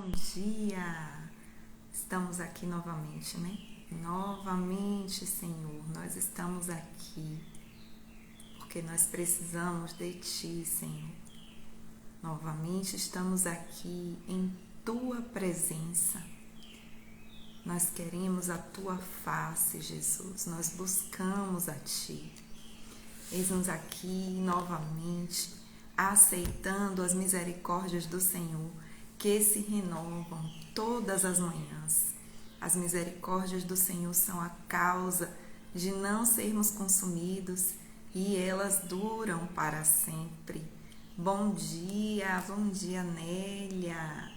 bom dia! Estamos aqui novamente, né? Novamente, Senhor, nós estamos aqui porque nós precisamos de Ti, Senhor. Novamente estamos aqui em Tua presença. Nós queremos a Tua face, Jesus. Nós buscamos a Ti. Eis-nos aqui novamente, aceitando as misericórdias do Senhor, que se renovam todas as manhãs. As misericórdias do Senhor são a causa de não sermos consumidos e elas duram para sempre. Bom dia Nélia,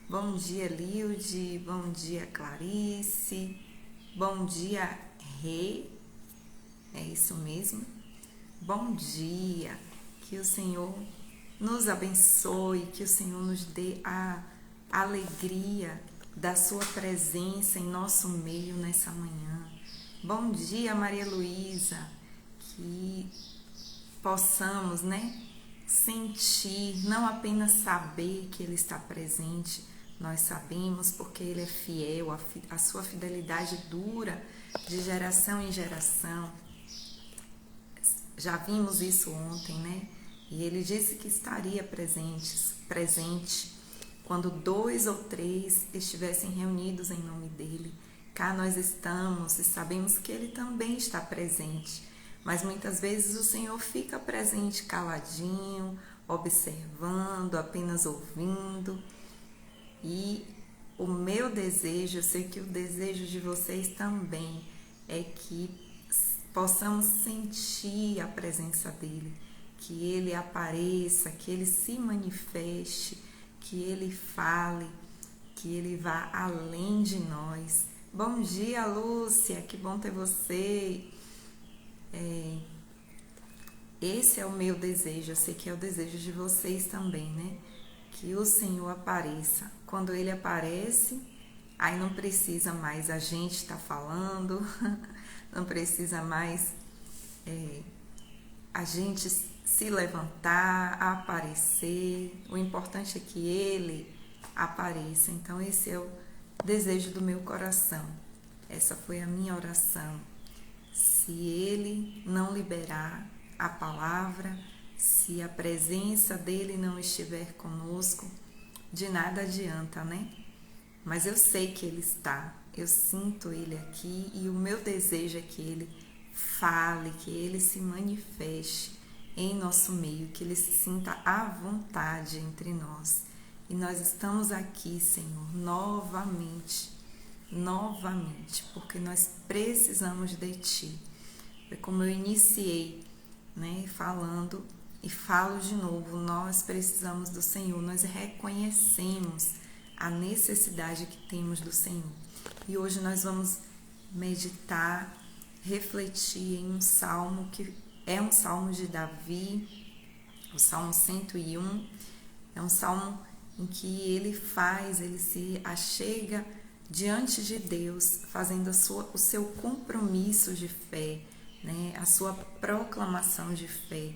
bom dia Lilde, bom dia Clarice, bom dia Rê, é isso mesmo? Bom dia, que o Senhor nos abençoe, que o Senhor nos dê a alegria da sua presença em nosso meio nessa manhã. Bom dia, Maria Luísa, que possamos, sentir, não apenas saber que Ele está presente, nós sabemos porque Ele é fiel, a sua fidelidade dura de geração em geração. Já vimos isso ontem, E Ele disse que estaria presente quando 2 ou 3 estivessem reunidos em nome dEle. Cá nós estamos e sabemos que Ele também está presente. Mas muitas vezes o Senhor fica presente caladinho, observando, apenas ouvindo. E o meu desejo, eu sei que o desejo de vocês também é que possamos sentir a presença dEle, que Ele apareça, que Ele se manifeste, que Ele fale, que Ele vá além de nós. Bom dia, Lúcia, que bom ter você. Esse é o meu desejo, eu sei que é o desejo de vocês também, Que o Senhor apareça. Quando Ele aparece, aí não precisa mais a gente estar falando, não precisa mais a gente se levantar, aparecer. O importante é que Ele apareça. Então esse é o desejo do meu coração. Essa foi a minha oração. Se Ele não liberar a palavra, se a presença dEle não estiver conosco, de nada adianta, Mas eu sei que Ele está, eu sinto Ele aqui e o meu desejo é que Ele fale, que Ele se manifeste em nosso meio, que Ele se sinta à vontade entre nós. E nós estamos aqui, Senhor, novamente, porque nós precisamos de Ti. Foi como eu iniciei, falando e falo de novo, nós precisamos do Senhor, nós reconhecemos a necessidade que temos do Senhor. E hoje nós vamos meditar, refletir em um salmo que é um salmo de Davi, o Salmo 101, é um salmo em que ele se achega diante de Deus, fazendo o seu compromisso de fé, a sua proclamação de fé,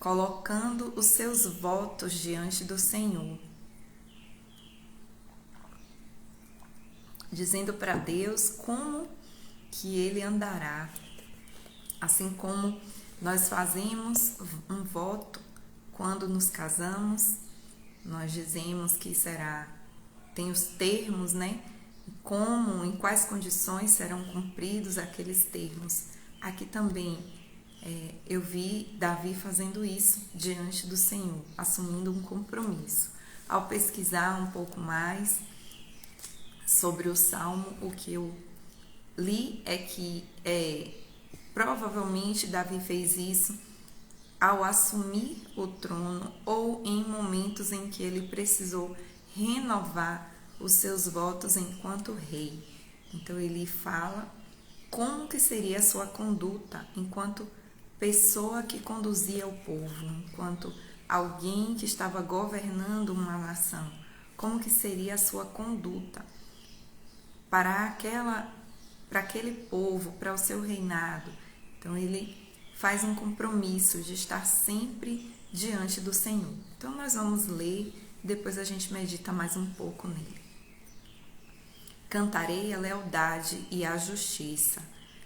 colocando os seus votos diante do Senhor, dizendo para Deus como que Ele andará, assim como nós fazemos um voto quando nos casamos, nós dizemos que tem os termos, como, em quais condições serão cumpridos aqueles termos. Aqui também eu vi Davi fazendo isso diante do Senhor, assumindo um compromisso. Ao pesquisar um pouco mais sobre o Salmo, o que eu li é que provavelmente Davi fez isso ao assumir o trono ou em momentos em que ele precisou renovar os seus votos enquanto rei. Então ele fala como que seria a sua conduta enquanto pessoa que conduzia o povo, enquanto alguém que estava governando uma nação, como que seria a sua conduta para aquele povo, para o seu reinado. Então ele faz um compromisso de estar sempre diante do Senhor. Então nós vamos ler depois a gente medita mais um pouco nele. Cantarei a lealdade e a justiça.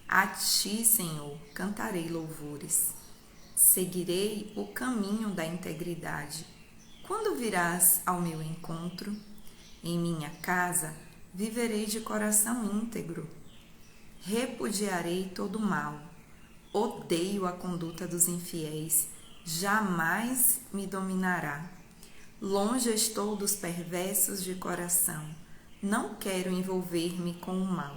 A ti, Senhor, cantarei louvores. Seguirei o caminho da integridade. Quando virás ao meu encontro, em minha casa viverei de coração íntegro. Repudiarei todo mal. Odeio a conduta dos infiéis. Jamais me dominará. Longe estou dos perversos de coração. Não quero envolver-me com o mal.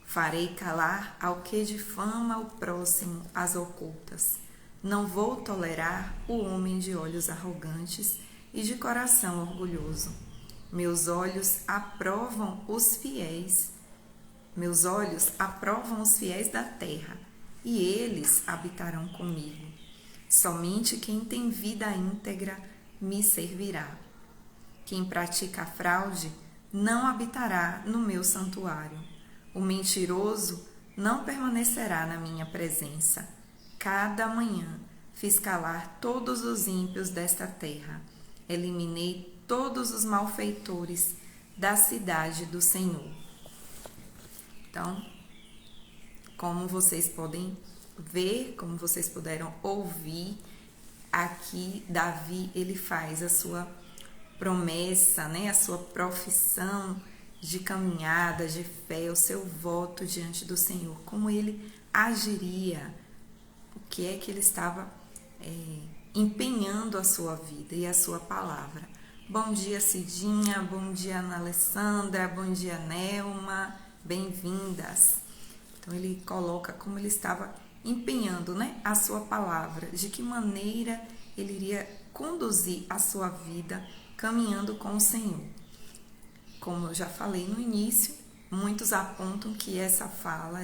Farei calar ao que difama o próximo às ocultas. Não vou tolerar o homem de olhos arrogantes e de coração orgulhoso. Meus olhos aprovam os fiéis. Meus olhos aprovam os fiéis da terra, e eles habitarão comigo. Somente quem tem vida íntegra me servirá. Quem pratica a fraude não habitará no meu santuário. O mentiroso não permanecerá na minha presença. Cada manhã fiz calar todos os ímpios desta terra. Eliminei todos os malfeitores da cidade do Senhor. Então, como vocês podem ver, como vocês puderam ouvir, aqui Davi, ele faz a sua promessa, né, a sua profissão de caminhada, de fé, o seu voto diante do Senhor, como ele agiria, o que é que ele estava empenhando a sua vida e a sua palavra. Bom dia, Cidinha, bom dia, Ana Alessandra, bom dia, Nelma, bem-vindas. Então ele coloca como ele estava empenhando, né, a sua palavra, de que maneira ele iria conduzir a sua vida caminhando com o Senhor. Como eu já falei no início, muitos apontam que essa fala,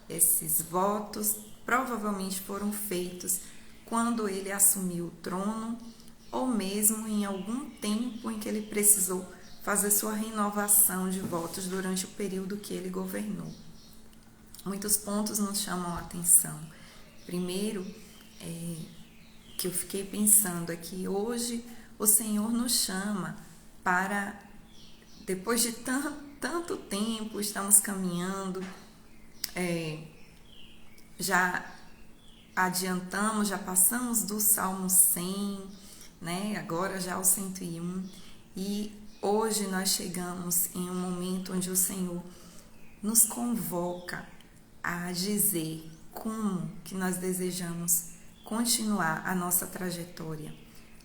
esses votos provavelmente foram feitos quando ele assumiu o trono ou mesmo em algum tempo em que ele precisou fazer sua renovação de votos durante o período que ele governou. Muitos pontos nos chamam a atenção. Primeiro, que eu fiquei pensando é que hoje o Senhor nos chama para, depois de tanto tempo, estamos caminhando, já adiantamos, já passamos do Salmo 100, né? Agora já o 101, e hoje nós chegamos em um momento onde o Senhor nos convoca a dizer como que nós desejamos continuar a nossa trajetória,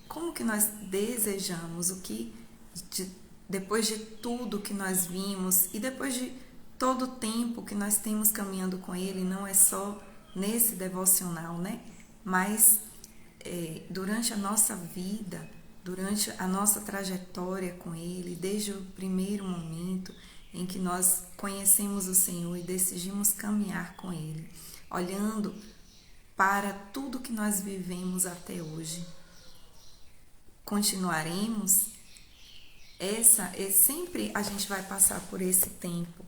como que nós desejamos depois de tudo que nós vimos e depois de todo o tempo que nós temos caminhando com Ele, não é só nesse devocional, né? Mas durante a nossa vida, durante a nossa trajetória com Ele, desde o primeiro momento em que nós conhecemos o Senhor e decidimos caminhar com Ele, olhando para tudo que nós vivemos até hoje, continuaremos. Sempre a gente vai passar por esse tempo,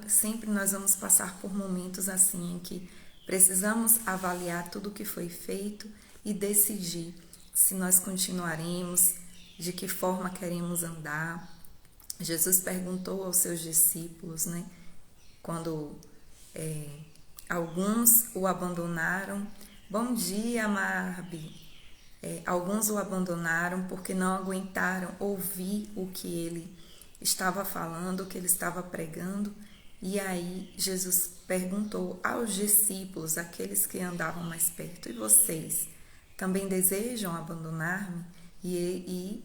sempre nós vamos passar por momentos assim em que precisamos avaliar tudo o que foi feito e decidir se nós continuaremos, de que forma queremos andar. Jesus perguntou aos seus discípulos, né, quando alguns o abandonaram. Bom dia, Marbi. Alguns o abandonaram porque não aguentaram ouvir o que ele estava falando, o que ele estava pregando. E aí Jesus perguntou aos discípulos, aqueles que andavam mais perto: e vocês também desejam abandonar-me? E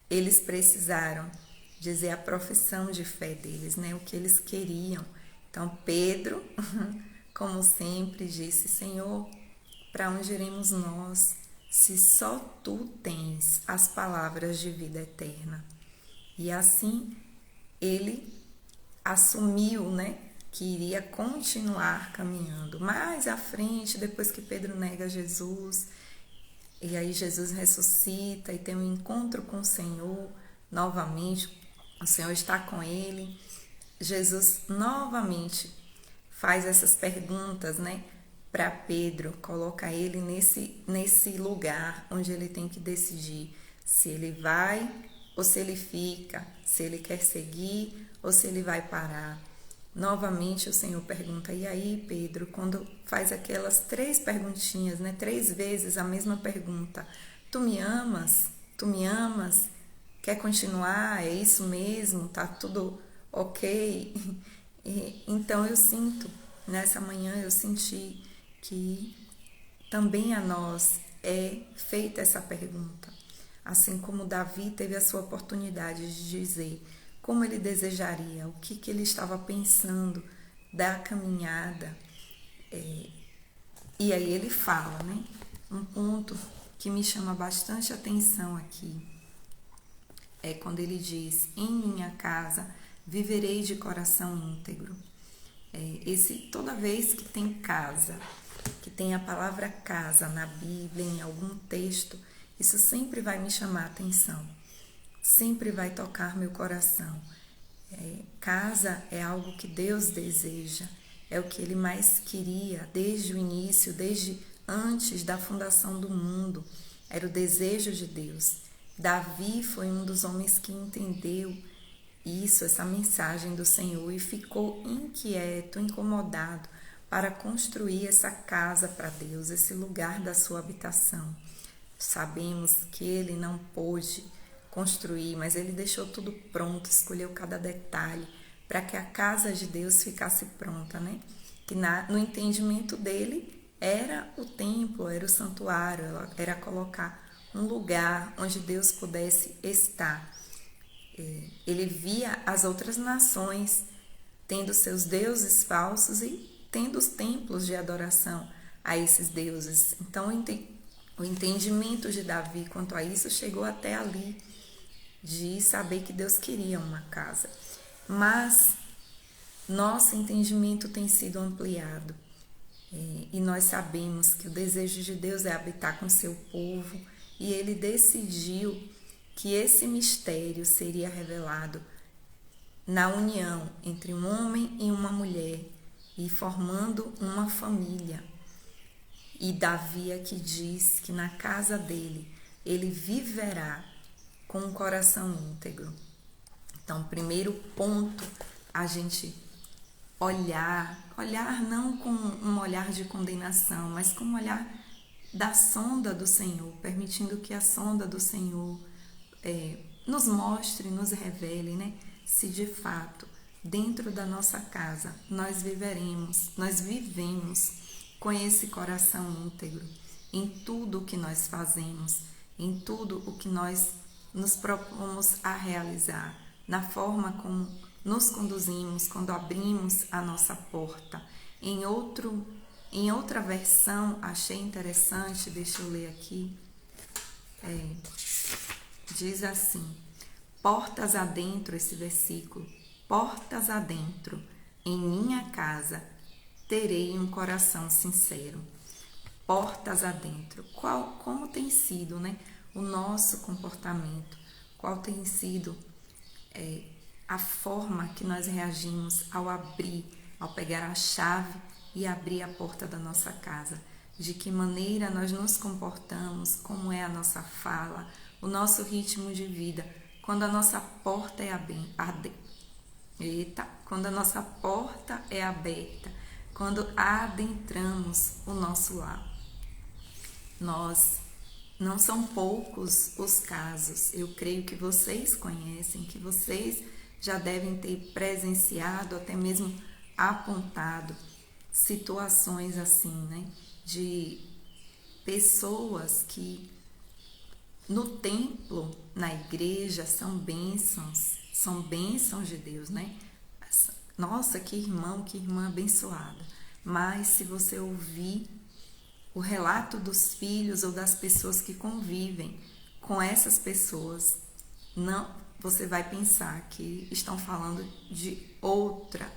eles precisaram dizer a profissão de fé deles, né? O que eles queriam. Então Pedro, como sempre, disse: Senhor, para onde iremos nós, se só Tu tens as palavras de vida eterna? E assim ele assumiu, né, que iria continuar caminhando. Mais à frente, depois que Pedro nega Jesus, e aí Jesus ressuscita e tem um encontro com o Senhor novamente, o Senhor está com ele, Jesus novamente faz essas perguntas, né, para Pedro, coloca ele nesse lugar onde ele tem que decidir Se ele vai ou se ele fica, se ele quer seguir ou se ele vai parar. Novamente o Senhor pergunta, e aí, Pedro, quando faz aquelas 3 perguntinhas, 3 vezes a mesma pergunta, tu me amas? Tu me amas? Quer continuar? É isso mesmo? Tá tudo ok? Então eu sinto, nessa manhã eu senti que também a nós é feita essa pergunta. Assim como Davi teve a sua oportunidade de dizer como ele desejaria, o que ele estava pensando da caminhada. E aí ele fala, um ponto que me chama bastante atenção aqui é quando ele diz, em minha casa viverei de coração íntegro. Toda vez que tem casa, que tem a palavra casa na Bíblia, em algum texto, isso sempre vai me chamar a atenção, sempre vai tocar meu coração. Casa é algo que Deus deseja, é o que Ele mais queria desde o início, desde antes da fundação do mundo, era o desejo de Deus. Davi foi um dos homens que entendeu isso, essa mensagem do Senhor, e ficou inquieto, incomodado para construir essa casa para Deus, esse lugar da sua habitação. Sabemos que ele não pôde construir, mas ele deixou tudo pronto, escolheu cada detalhe para que a casa de Deus ficasse pronta, Que no entendimento dele era o templo, era o santuário, era colocar um lugar onde Deus pudesse estar. Ele via as outras nações tendo seus deuses falsos e tendo os templos de adoração a esses deuses. Então, o entendimento de Davi quanto a isso chegou até ali, de saber que Deus queria uma casa. Mas nosso entendimento tem sido ampliado e nós sabemos que o desejo de Deus é habitar com seu povo e Ele decidiu que esse mistério seria revelado na união entre um homem e uma mulher e formando uma família. E Davi aqui diz que na casa dele ele viverá com um coração íntegro. Então, primeiro ponto, a gente olhar não com um olhar de condenação, mas com um olhar da sonda do Senhor, permitindo que a sonda do Senhor nos mostre, nos revele, se de fato dentro da nossa casa nós vivemos com esse coração íntegro em tudo o que nós fazemos, em tudo o que nós nos propomos a realizar, na forma como nos conduzimos quando abrimos a nossa porta. Em outra versão, achei interessante, deixa eu ler aqui, diz assim, portas adentro, esse versículo, portas adentro, em minha casa terei um coração sincero. Portas adentro, como tem sido, o nosso comportamento, qual tem sido a forma que nós reagimos ao pegar a chave e abrir a porta da nossa casa, de que maneira nós nos comportamos, como é a nossa fala, o nosso ritmo de vida, quando a nossa porta é aberta, quando adentramos o nosso lar. Não são poucos os casos, eu creio que vocês conhecem, que vocês já devem ter presenciado, até mesmo apontado situações assim, de pessoas que no templo, na igreja, são bênçãos de Deus, Nossa, que irmã abençoada. Mas se você ouvir o relato dos filhos ou das pessoas que convivem com essas pessoas, você vai pensar que estão falando de outra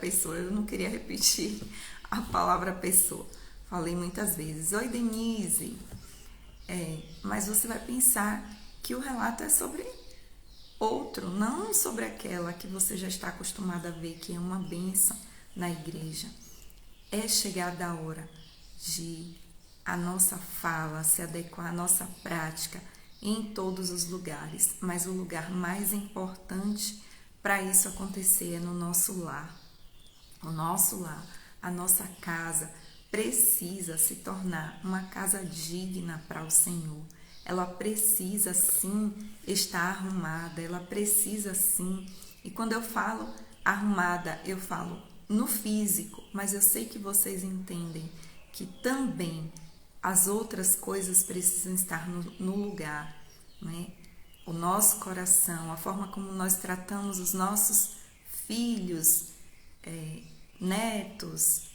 pessoa. Eu não queria repetir a palavra pessoa. Falei muitas vezes, oi Denise. Mas você vai pensar que o relato é sobre outro, não sobre aquela que você já está acostumada a ver, que é uma bênção na igreja. É chegada a hora de a nossa fala, se adequar à nossa prática em todos os lugares, mas o lugar mais importante para isso acontecer é no nosso lar. O nosso lar, a nossa casa precisa se tornar uma casa digna para o Senhor. Ela precisa sim estar arrumada, ela precisa sim. E quando eu falo arrumada, eu falo no físico, mas eu sei que vocês entendem que também as outras coisas precisam estar no lugar, né? O nosso coração, a forma como nós tratamos os nossos filhos, netos,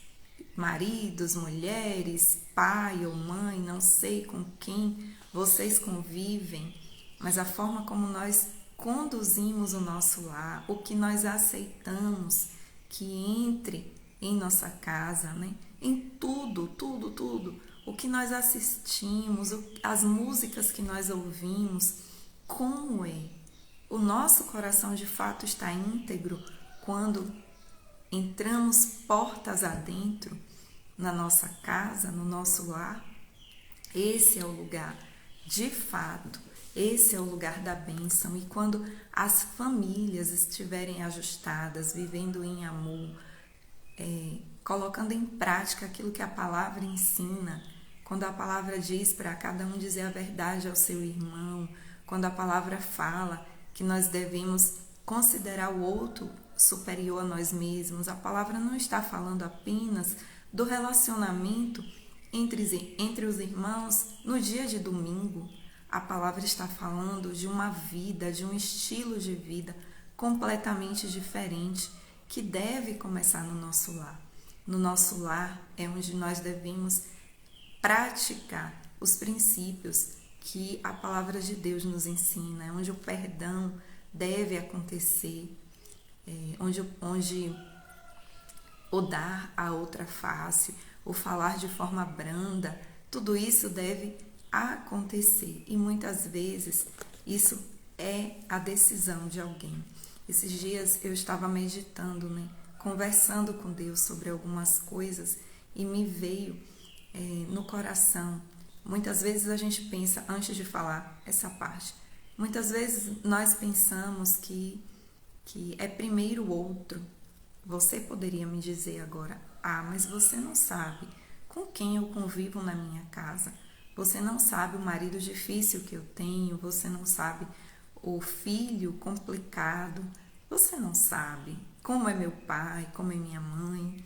maridos, mulheres, pai ou mãe, não sei com quem vocês convivem, mas a forma como nós conduzimos o nosso lar, o que nós aceitamos que entre em nossa casa, né? Em tudo, tudo, tudo, o que nós assistimos, as músicas que nós ouvimos, como é? O nosso coração de fato está íntegro quando entramos portas adentro na nossa casa, no nosso lar? Esse é o lugar, de fato, esse é o lugar da bênção. E quando as famílias estiverem ajustadas, vivendo em amor, colocando em prática aquilo que a palavra ensina, quando a palavra diz para cada um dizer a verdade ao seu irmão, quando a palavra fala que nós devemos considerar o outro superior a nós mesmos, a palavra não está falando apenas do relacionamento entre os irmãos no dia de domingo. A palavra está falando de uma vida, de um estilo de vida completamente diferente que deve começar no nosso lar. No nosso lar é onde nós devemos praticar os princípios que a palavra de Deus nos ensina, é onde o perdão deve acontecer, onde o dar a outra face, o falar de forma branda, tudo isso deve acontecer. E muitas vezes isso é a decisão de alguém. Esses dias eu estava meditando, né? Conversando com Deus sobre algumas coisas e me veio no coração. Muitas vezes a gente pensa, antes de falar essa parte, muitas vezes nós pensamos que é primeiro o outro. Você poderia me dizer agora, mas você não sabe com quem eu convivo na minha casa. Você não sabe o marido difícil que eu tenho, você não sabe o filho complicado, você não sabe como é meu pai, como é minha mãe.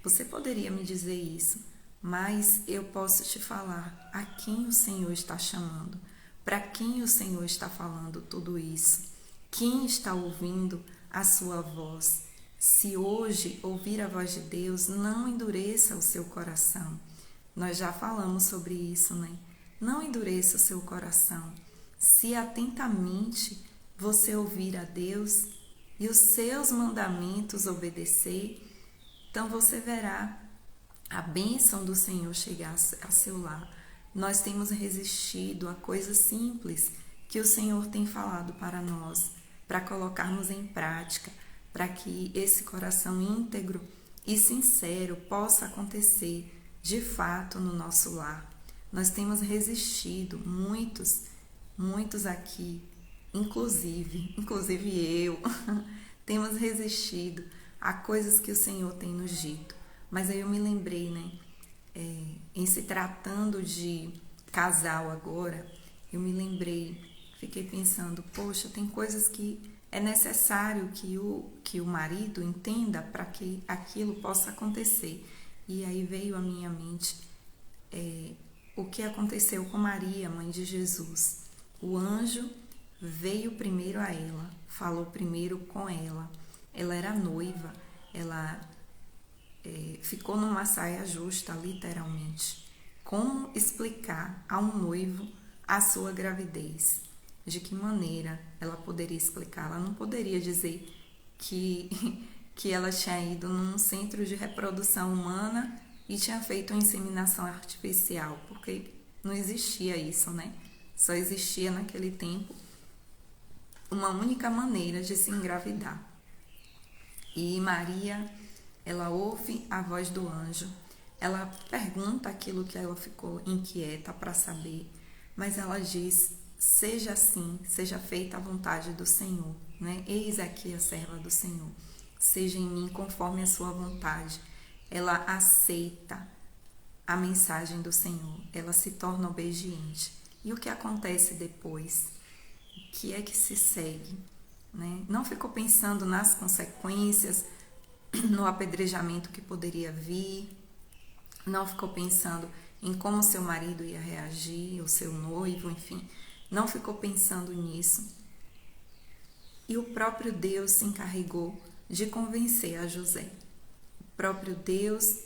Você poderia me dizer isso, mas eu posso te falar a quem o Senhor está chamando, para quem o Senhor está falando tudo isso, quem está ouvindo a sua voz. Se hoje ouvir a voz de Deus, não endureça o seu coração. Nós já falamos sobre isso, né? Não endureça o seu coração. Se atentamente você ouvir a Deus e os seus mandamentos obedecer, então você verá a bênção do Senhor chegar a seu lar. Nós temos resistido a coisas simples que o Senhor tem falado para nós, para colocarmos em prática, para que esse coração íntegro e sincero possa acontecer de fato no nosso lar. Nós temos resistido, muitos aqui, inclusive eu, temos resistido a coisas que o Senhor tem nos dito. Mas aí eu me lembrei, né, em se tratando de casal agora, eu me lembrei, fiquei pensando, poxa, tem coisas que é necessário que o marido entenda para que aquilo possa acontecer. E aí veio à minha mente o que aconteceu com Maria, mãe de Jesus. O anjo veio primeiro a ela, falou primeiro com ela. Ela era noiva, ela ficou numa saia justa, literalmente. Como explicar a um noivo a sua gravidez? De que maneira ela poderia explicar? Ela não poderia dizer que ela tinha ido num centro de reprodução humana e tinha feito uma inseminação artificial, porque não existia isso, né? Só existia naquele tempo uma única maneira de se engravidar. E Maria, ela ouve a voz do anjo, ela pergunta aquilo que ela ficou inquieta para saber, mas ela diz: seja assim, seja feita a vontade do Senhor, né? Eis aqui a serva do Senhor, seja em mim conforme a sua vontade. Ela aceita a mensagem do Senhor, ela se torna obediente. E o que acontece depois? O que é que se segue? Né? Não ficou pensando nas consequências, no apedrejamento que poderia vir, não ficou pensando em como seu marido ia reagir, o seu noivo, enfim, não ficou pensando nisso. E o próprio Deus se encarregou de convencer a José. O próprio Deus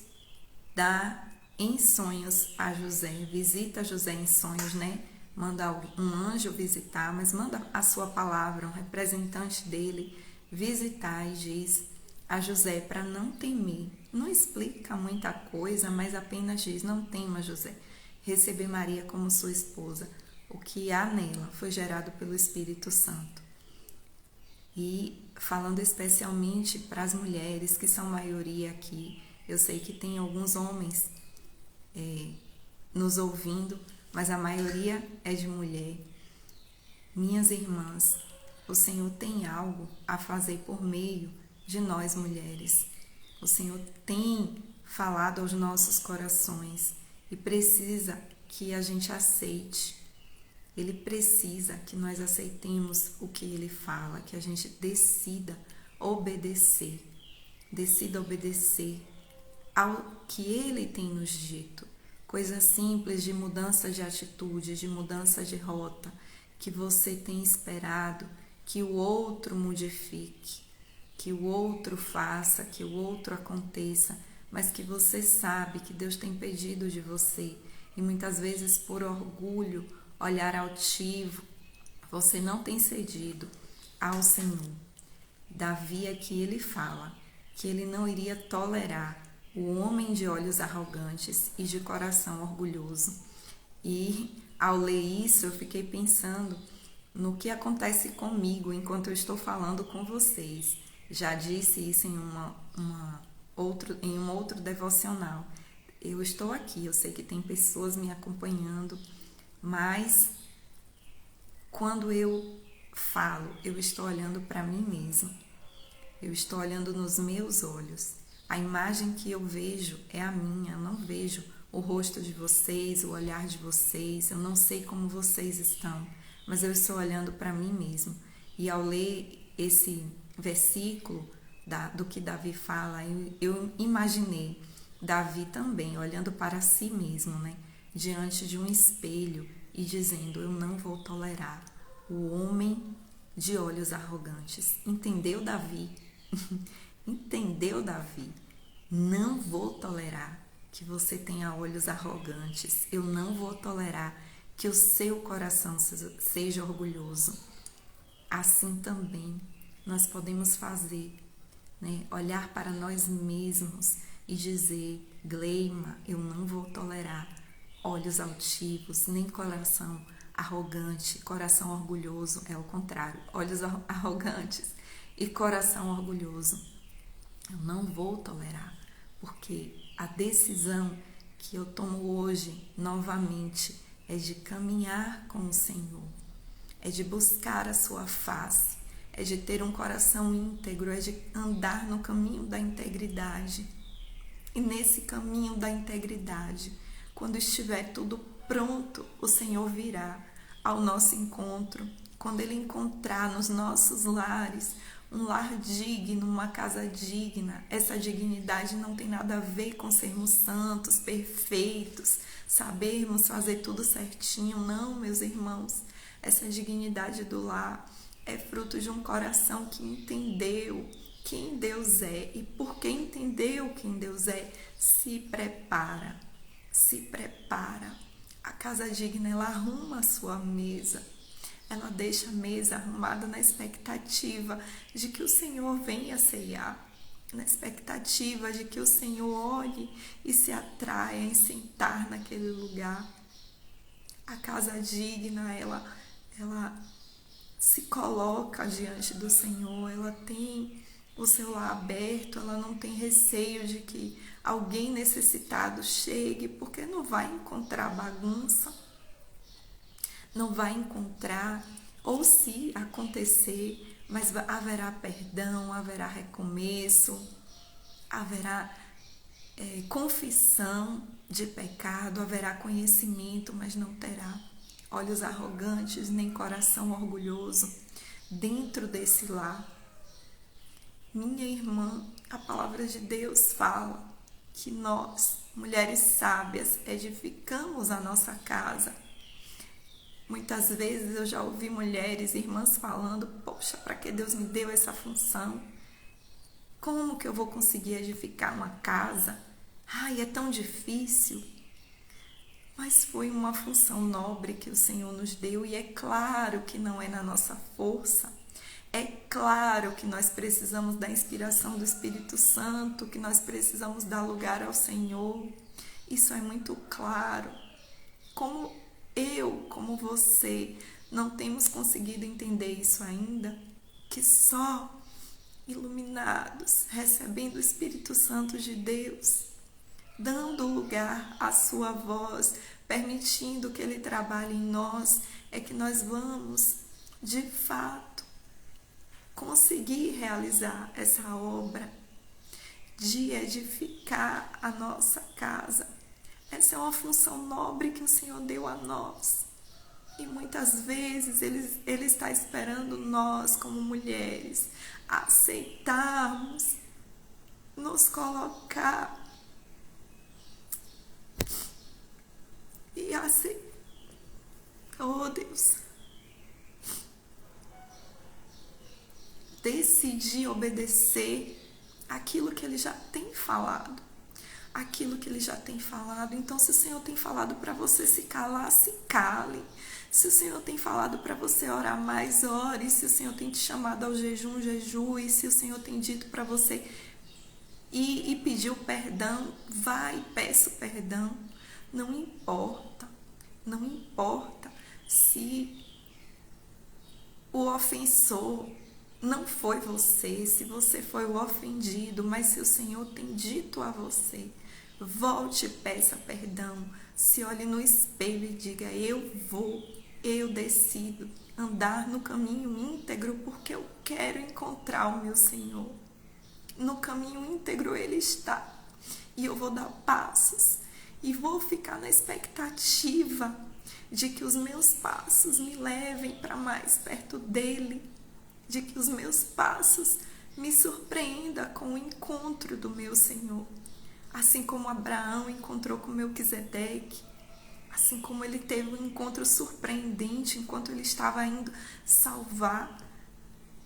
dá em sonhos a José, visita José em sonhos, né? Manda um anjo visitar, mas manda a sua palavra, um representante dele visitar, e diz a José para não temer. Não explica muita coisa, mas apenas diz: não tema, José, receber Maria como sua esposa. O que há nela foi gerado pelo Espírito Santo. E falando especialmente para as mulheres, que são maioria aqui, eu sei que tem alguns homens nos ouvindo, mas a maioria é de mulher. Minhas irmãs, o Senhor tem algo a fazer por meio de nós mulheres. O Senhor tem falado aos nossos corações e precisa que a gente aceite. Ele precisa que nós aceitemos o que Ele fala, que a gente decida obedecer ao que Ele tem nos dito. Coisas simples de mudança de atitude, de mudança de rota, que você tem esperado que o outro modifique, que o outro faça, que o outro aconteça, mas que você sabe que Deus tem pedido de você. E muitas vezes, por orgulho, olhar altivo, você não tem cedido ao Senhor. Davi aqui ele fala que ele não iria tolerar o homem de olhos arrogantes e de coração orgulhoso. E ao ler isso, eu fiquei pensando no que acontece comigo enquanto eu estou falando com vocês. Já disse isso em um outro devocional. Eu estou aqui, eu sei que tem pessoas me acompanhando, mas quando eu falo, eu estou olhando para mim mesma. Eu estou olhando nos meus olhos. A imagem que eu vejo é a minha, eu não vejo o rosto de vocês, o olhar de vocês, eu não sei como vocês estão, mas eu estou olhando para mim mesmo. E ao ler esse versículo do que Davi fala, eu imaginei Davi também olhando para si mesmo, né? Diante de um espelho e dizendo: eu não vou tolerar o homem de olhos arrogantes. Entendeu, Davi? Entendeu, Davi? Não vou tolerar que você tenha olhos arrogantes. Eu não vou tolerar que o seu coração seja orgulhoso. Assim também nós podemos fazer, né? Olhar para nós mesmos e dizer: Gleima, eu não vou tolerar olhos altivos, nem coração arrogante, coração orgulhoso, é o contrário, olhos arrogantes e coração orgulhoso. Eu não vou tolerar, porque a decisão que eu tomo hoje, novamente, é de caminhar com o Senhor, é de buscar a sua face, é de ter um coração íntegro, é de andar no caminho da integridade. E nesse caminho da integridade, quando estiver tudo pronto, o Senhor virá ao nosso encontro. Quando Ele encontrar nos nossos lares um lar digno, uma casa digna. Essa dignidade não tem nada a ver com sermos santos, perfeitos, sabermos fazer tudo certinho. Não, meus irmãos. Essa dignidade do lar é fruto de um coração que entendeu quem Deus é, e porque entendeu quem Deus é, se prepara. A casa digna, ela arruma a sua mesa. Ela deixa a mesa arrumada na expectativa de que o Senhor venha ceiar, na expectativa de que o Senhor olhe e se atraia em sentar naquele lugar. A casa digna, ela se coloca diante do Senhor, ela tem o seu lar aberto, ela não tem receio de que alguém necessitado chegue, porque não vai encontrar bagunça, não vai encontrar, ou se acontecer, mas haverá perdão, haverá recomeço, haverá confissão de pecado, haverá conhecimento, mas não terá olhos arrogantes nem coração orgulhoso dentro desse lar. Minha irmã, a palavra de Deus fala que nós, mulheres sábias, edificamos a nossa casa. Muitas vezes eu já ouvi mulheres, irmãs falando: poxa, para que Deus me deu essa função? Como que eu vou conseguir edificar uma casa? Ai, é tão difícil. Mas foi uma função nobre que o Senhor nos deu, e é claro que não é na nossa força. É claro que nós precisamos da inspiração do Espírito Santo, que nós precisamos dar lugar ao Senhor. Isso é muito claro. Como eu, como você, não temos conseguido entender isso ainda, que só iluminados, recebendo o Espírito Santo de Deus, dando lugar à sua voz, permitindo que Ele trabalhe em nós, é que nós vamos, de fato, conseguir realizar essa obra de edificar a nossa casa. Essa é uma função nobre que o Senhor deu a nós. E muitas vezes Ele está esperando nós, como mulheres, aceitarmos, nos colocar e aceitar. Oh, Deus. Decidir obedecer aquilo que Ele já tem falado. Aquilo que Ele já tem falado. Então, se o Senhor tem falado para você se calar, se cale. Se o Senhor tem falado para você orar mais, ore. Se o Senhor tem te chamado ao jejum, jejue. Se o Senhor tem dito para você ir e pedir o perdão, vai e peça o perdão. Não importa. Não importa se o ofensor não foi você, se você foi o ofendido, mas se o Senhor tem dito a você, volte e peça perdão. Se olhe no espelho e diga: eu decido andar no caminho íntegro, porque eu quero encontrar o meu Senhor. No caminho íntegro Ele está, e eu vou dar passos, e vou ficar na expectativa de que os meus passos me levem para mais perto dEle, de que os meus passos me surpreendam com o encontro do meu Senhor. Assim como Abraão encontrou com Melquisedeque, assim como ele teve um encontro surpreendente enquanto ele estava indo salvar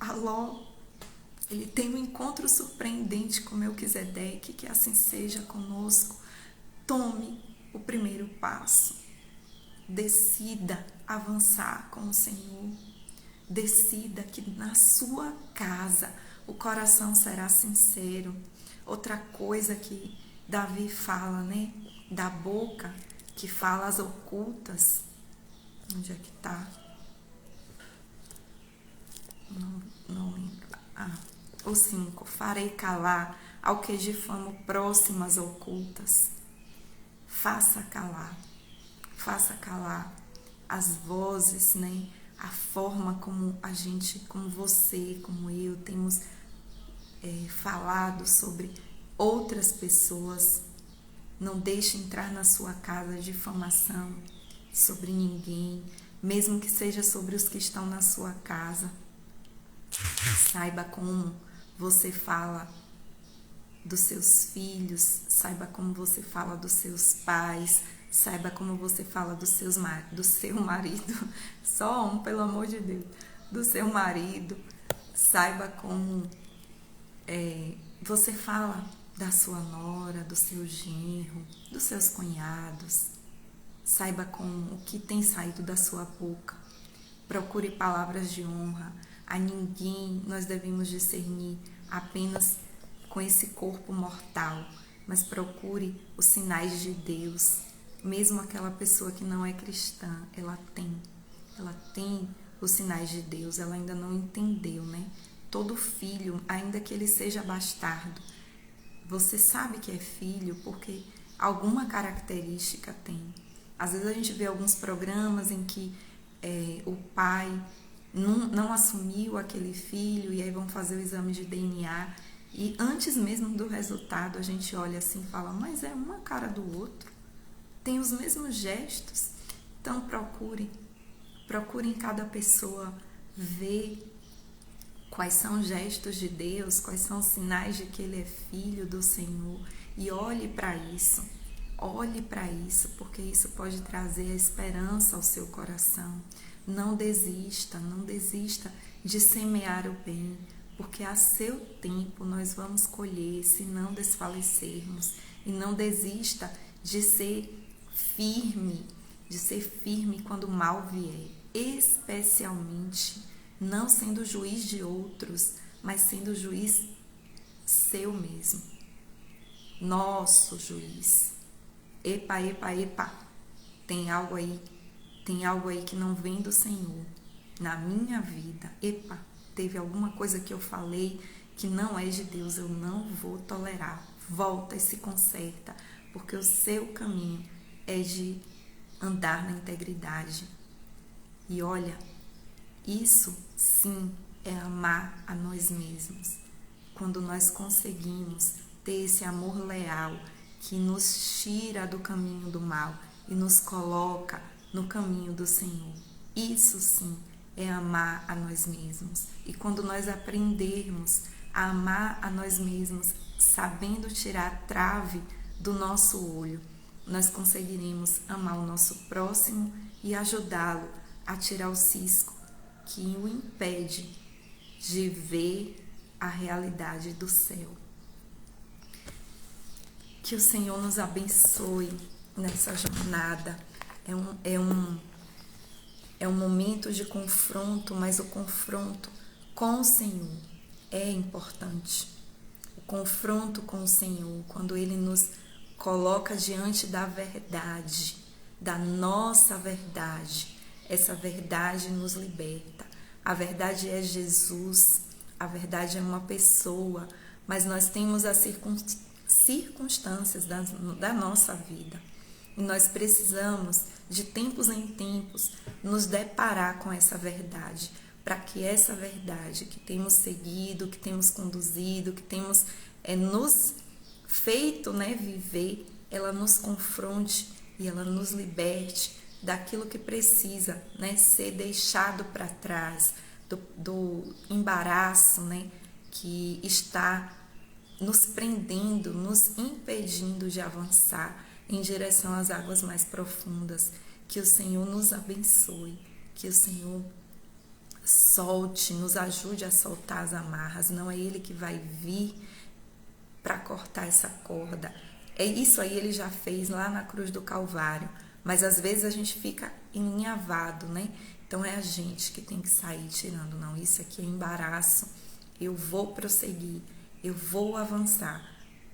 a Ló, ele tem um encontro surpreendente com Melquisedeque. Que assim seja conosco. Tome o primeiro passo. Decida avançar com o Senhor. Decida que na sua casa o coração será sincero. Outra coisa que Davi fala, né? Da boca que fala as ocultas. Onde é que tá? Não lembro. O 5. Farei calar ao que difamo próximas ocultas. Faça calar as vozes, né? A forma como a gente, como você, como eu, temos falado sobre outras pessoas. Não deixe entrar na sua casa difamação sobre ninguém, mesmo que seja sobre os que estão na sua casa. Saiba como você fala dos seus filhos, saiba como você fala dos seus pais, saiba como você fala do seu marido, só um, pelo amor de Deus, do seu marido. Saiba como você fala da sua nora, do seu genro, dos seus cunhados. Saiba como o que tem saído da sua boca. Procure palavras de honra. A ninguém nós devemos discernir apenas com esse corpo mortal, mas procure os sinais de Deus. Mesmo aquela pessoa que não é cristã, ela tem os sinais de Deus, ela ainda não entendeu, né? todo filho, ainda que ele seja bastardo, você sabe que é filho porque alguma característica tem. Às vezes a gente vê alguns programas em que o pai não assumiu aquele filho e aí vão fazer o exame de DNA e antes mesmo do resultado a gente olha assim e fala, mas é uma cara do outro, tem os mesmos gestos. Então procure em cada pessoa ver quais são os gestos de Deus, quais são os sinais de que ele é filho do Senhor e olhe para isso, porque isso pode trazer a esperança ao seu coração. Não desista de semear o bem, porque a seu tempo nós vamos colher se não desfalecermos. E não desista de ser firme quando o mal vier, especialmente não sendo juiz de outros, mas sendo juiz seu mesmo, nosso juiz. Epa, tem algo aí que não vem do Senhor na minha vida. Epa, teve alguma coisa que eu falei que não é de Deus, eu não vou tolerar. Volta e se conserta, porque o seu caminho é de andar na integridade. E olha, isso sim é amar a nós mesmos. Quando nós conseguimos ter esse amor leal que nos tira do caminho do mal e nos coloca no caminho do Senhor. Isso sim é amar a nós mesmos. E quando nós aprendermos a amar a nós mesmos, sabendo tirar a trave do nosso olho, nós conseguiremos amar o nosso próximo e ajudá-lo a tirar o cisco que o impede de ver a realidade do céu. Que o Senhor nos abençoe nessa jornada. É um momento de confronto, mas o confronto com o Senhor é importante. O confronto com o Senhor, quando Ele nos coloca diante da verdade, da nossa verdade, essa verdade nos liberta. A verdade é Jesus, a verdade é uma pessoa, mas nós temos as circunstâncias da nossa vida. E nós precisamos, de tempos em tempos, nos deparar com essa verdade, para que essa verdade que temos seguido, que temos conduzido, que temos nos feito viver, ela nos confronte e ela nos liberte daquilo que precisa ser deixado para trás, do embaraço que está nos prendendo, nos impedindo de avançar em direção às águas mais profundas. Que o Senhor nos abençoe, que o Senhor solte, nos ajude a soltar as amarras. Não é Ele que vai vir para cortar essa corda. Isso aí Ele já fez lá na cruz do Calvário, mas às vezes a gente fica enlinhavado, Então é a gente que tem que sair tirando. Não, isso aqui é embaraço, eu vou prosseguir, eu vou avançar.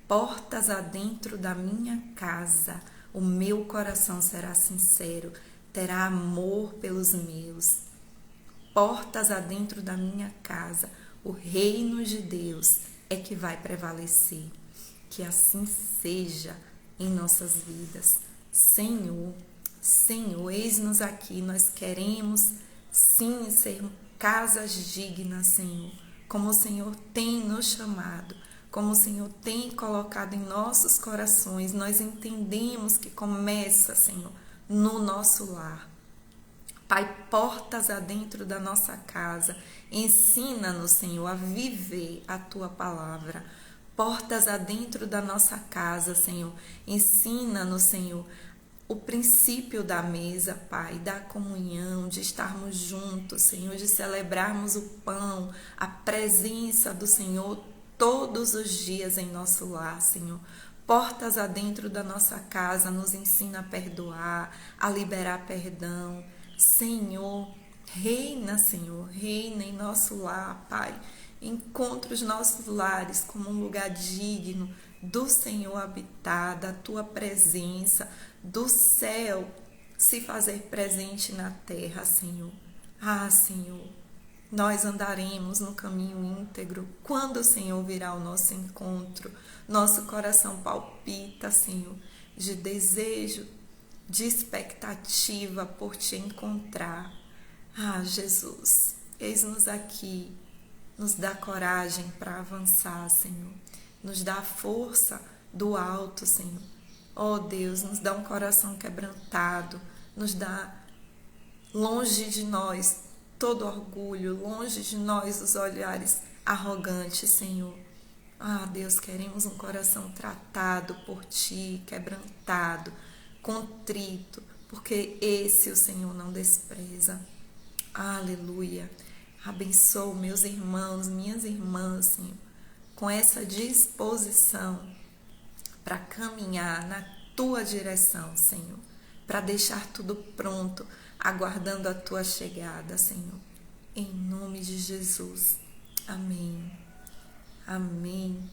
Portas adentro da minha casa, o meu coração será sincero, terá amor pelos meus. Portas adentro da minha casa, o reino de Deus é que vai prevalecer. Que assim seja em nossas vidas. Senhor, eis-nos aqui, nós queremos sim ser casas dignas, Senhor, como o Senhor tem nos chamado, como o Senhor tem colocado em nossos corações. Nós entendemos que começa, Senhor, no nosso lar. Pai, portas adentro da nossa casa, ensina-nos, Senhor, a viver a Tua palavra. Portas adentro da nossa casa, Senhor, ensina-nos, Senhor, o princípio da mesa, Pai, da comunhão, de estarmos juntos, Senhor, de celebrarmos o pão, a presença do Senhor todos os dias em nosso lar, Senhor. Portas adentro da nossa casa, nos ensina a perdoar, a liberar perdão. Senhor, reina em nosso lar, Pai. Encontra os nossos lares como um lugar digno do Senhor habitar, da Tua presença, do céu se fazer presente na terra, Senhor. Ah, Senhor, nós andaremos no caminho íntegro. Quando o Senhor virá ao nosso encontro, nosso coração palpita, Senhor, de desejo, de expectativa por te encontrar. Ah, Jesus, eis-nos aqui, nos dá coragem para avançar, Senhor. Nos dá a força do alto, Senhor. Oh Deus, nos dá um coração quebrantado, nos dá longe de nós todo orgulho, longe de nós os olhares arrogantes, Senhor. Ah, Deus, queremos um coração tratado por Ti, quebrantado, contrito, porque esse o Senhor não despreza. Aleluia. Abençoo meus irmãos, minhas irmãs, Senhor, com essa disposição para caminhar na Tua direção, Senhor, para deixar tudo pronto, aguardando a Tua chegada, Senhor. Em nome de Jesus. Amém. Amém.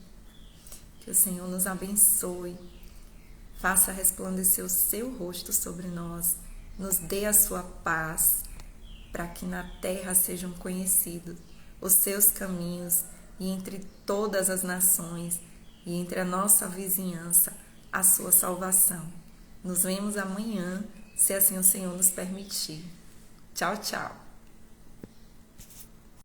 Que o Senhor nos abençoe, faça resplandecer o seu rosto sobre nós, nos dê a sua paz, para que na terra sejam conhecidos os seus caminhos e entre todas as nações e entre a nossa vizinhança a sua salvação. Nos vemos amanhã, se assim o Senhor nos permitir. Tchau, tchau.